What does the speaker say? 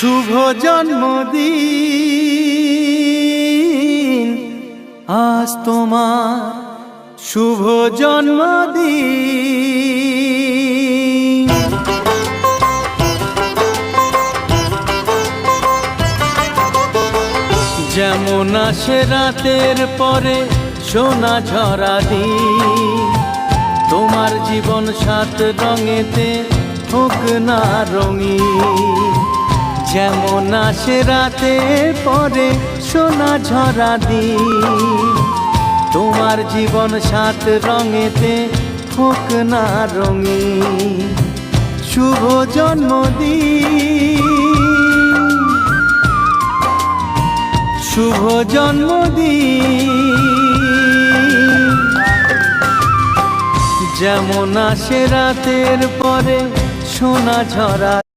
শুভ জন্মদিন আজ তোমার শুভ জন্মদিন। যেমন আসে রাতের পরে সোনা ঝরা দিন, তোমার জীবন সাত রঙেতে হোক না রঙিন। যেমন আসে রাতের পরে সোনা ঝরা দিন, তোমার জীবন সাত রঙেতে হোক না রঙিন। শুভ জন্মদিন, শুভ জন্মদিন। যেমন আসে রাতের পরে সোনা ঝরা